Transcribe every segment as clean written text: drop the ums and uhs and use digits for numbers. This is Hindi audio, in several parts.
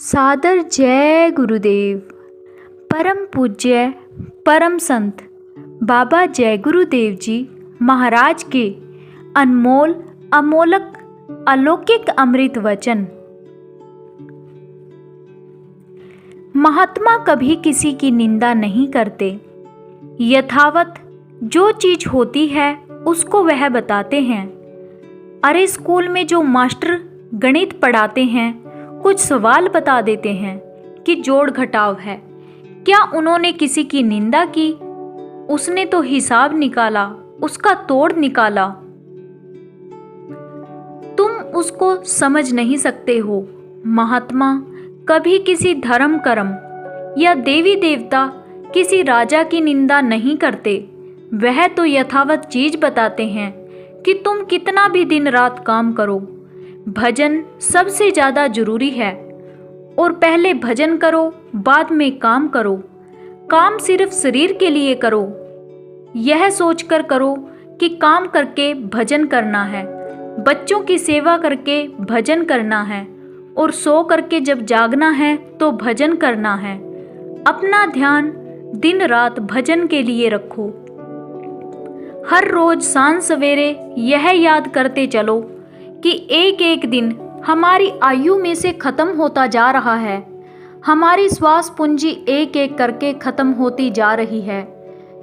सादर जय गुरुदेव। परम पूज्य परम संत बाबा जय गुरुदेव जी महाराज के अनमोल अमोलक अलौकिक अमृत वचन। महात्मा कभी किसी की निंदा नहीं करते। यथावत जो चीज होती है उसको वह बताते हैं। अरे स्कूल में जो मास्टर गणित पढ़ाते हैं कुछ सवाल बता देते हैं कि जोड़ घटाव है। क्या उन्होंने किसी की निंदा की? उसने तो हिसाब निकाला, उसका तोड़ निकाला। तुम उसको समझ नहीं सकते हो। महात्मा कभी किसी धर्म कर्म या देवी देवता किसी राजा की निंदा नहीं करते। वह तो यथावत चीज बताते हैं कि तुम कितना भी दिन रात काम करो, भजन सबसे ज़्यादा जरूरी है। और पहले भजन करो, बाद में काम करो। काम सिर्फ शरीर के लिए करो। यह सोचकर करो कि काम करके भजन करना है, बच्चों की सेवा करके भजन करना है, और सो करके जब जागना है तो भजन करना है। अपना ध्यान दिन रात भजन के लिए रखो। हर रोज सांझ सवेरे यह याद करते चलो कि एक एक दिन हमारी आयु में से खत्म होता जा रहा है। हमारी श्वास पूंजी एक एक करके खत्म होती जा रही है।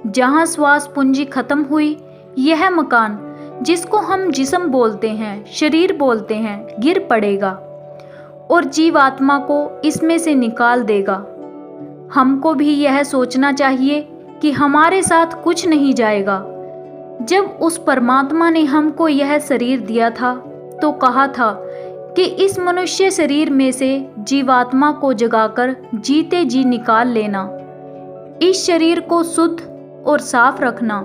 जहाँ श्वास पूंजी खत्म हुई, यह मकान जिसको हम जिस्म बोलते हैं, शरीर बोलते हैं, गिर पड़ेगा और जीवात्मा को इसमें से निकाल देगा। हमको भी यह सोचना चाहिए कि हमारे साथ कुछ नहीं जाएगा। जब उस परमात्मा ने हमको यह शरीर दिया था तो कहा था कि इस मनुष्य शरीर में से जीवात्मा को जगाकर जीते जी निकाल लेना। इस शरीर को शुद्ध और साफ रखना।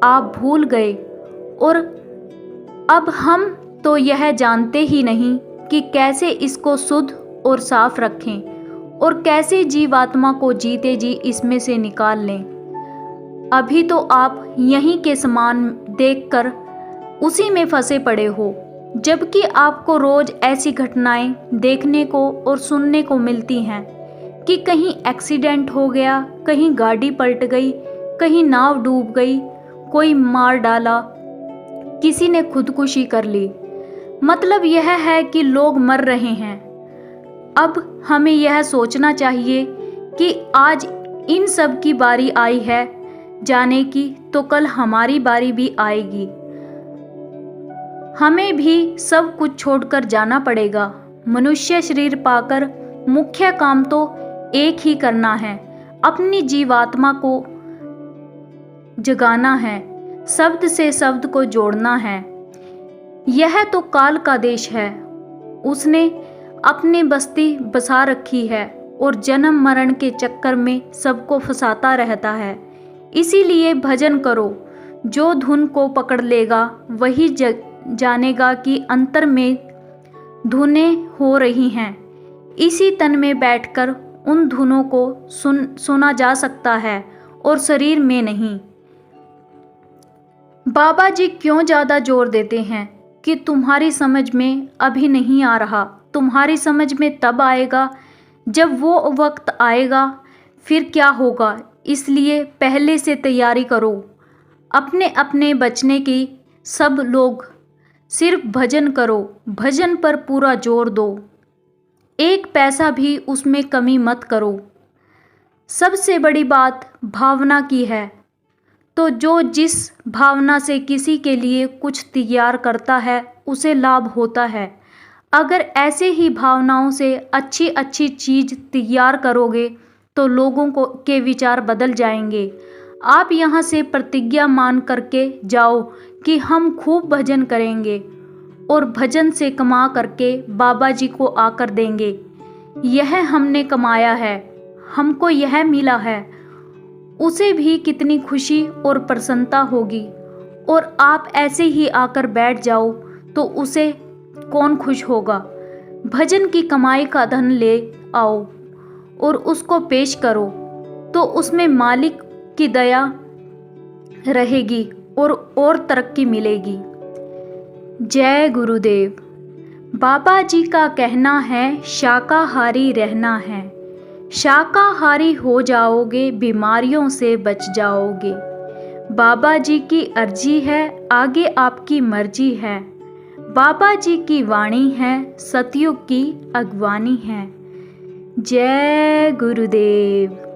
आप भूल गए और अब हम तो यह जानते ही नहीं कि कैसे इसको शुद्ध और साफ रखें और कैसे जीवात्मा को जीते जी इसमें से निकाल लें। अभी तो आप यहीं के समान देखकर उसी में फंसे पड़े हो, जबकि आपको रोज ऐसी घटनाएं देखने को और सुनने को मिलती हैं कि कहीं एक्सीडेंट हो गया, कहीं गाड़ी पलट गई, कहीं नाव डूब गई, कोई मार डाला, किसी ने खुदकुशी कर ली। मतलब यह है कि लोग मर रहे हैं। अब हमें यह सोचना चाहिए कि आज इन सब की बारी आई है जाने की, तो कल हमारी बारी भी आएगी। हमें भी सब कुछ छोड़कर जाना पड़ेगा। मनुष्य शरीर पाकर मुख्य काम तो एक ही करना है, अपनी जीवात्मा को जगाना है, शब्द से शब्द को जोड़ना है। यह तो काल का देश है। उसने अपनी बस्ती बसा रखी है और जन्म मरण के चक्कर में सबको फंसाता रहता है। इसीलिए भजन करो। जो धुन को पकड़ लेगा वही जानेगा कि अंतर में धुनें हो रही हैं। इसी तन में बैठकर उन धुनों को सुना जा सकता है और शरीर में नहीं। बाबा जी क्यों ज़्यादा जोर देते हैं कि तुम्हारी समझ में अभी नहीं आ रहा, तुम्हारी समझ में तब आएगा जब वो वक्त आएगा। फिर क्या होगा, इसलिए पहले से तैयारी करो। अपने अपने बचने की सब लोग सिर्फ भजन करो, भजन पर पूरा जोर दो, एक पैसा भी उसमें कमी मत करो। सबसे बड़ी बात भावना की है। तो जो जिस भावना से किसी के लिए कुछ तैयार करता है उसे लाभ होता है। अगर ऐसे ही भावनाओं से अच्छी अच्छी चीज़ तैयार करोगे तो लोगों को के विचार बदल जाएंगे। आप यहाँ से प्रतिज्ञा मान करके जाओ कि हम खूब भजन करेंगे और भजन से कमा करके बाबा जी को आकर देंगे। यह हमने कमाया है, हमको यह मिला है। उसे भी कितनी खुशी और प्रसन्नता होगी। और आप ऐसे ही आकर बैठ जाओ तो उसे कौन खुश होगा। भजन की कमाई का धन ले आओ और उसको पेश करो तो उसमें मालिक की दया रहेगी और तरक्की मिलेगी। जय गुरुदेव। बाबा जी का कहना है शाकाहारी रहना है। शाकाहारी हो जाओगे, बीमारियों से बच जाओगे। बाबा जी की अर्जी है, आगे आपकी मर्जी है। बाबा जी की वाणी है, सतयुग की अगवानी है। जय गुरुदेव।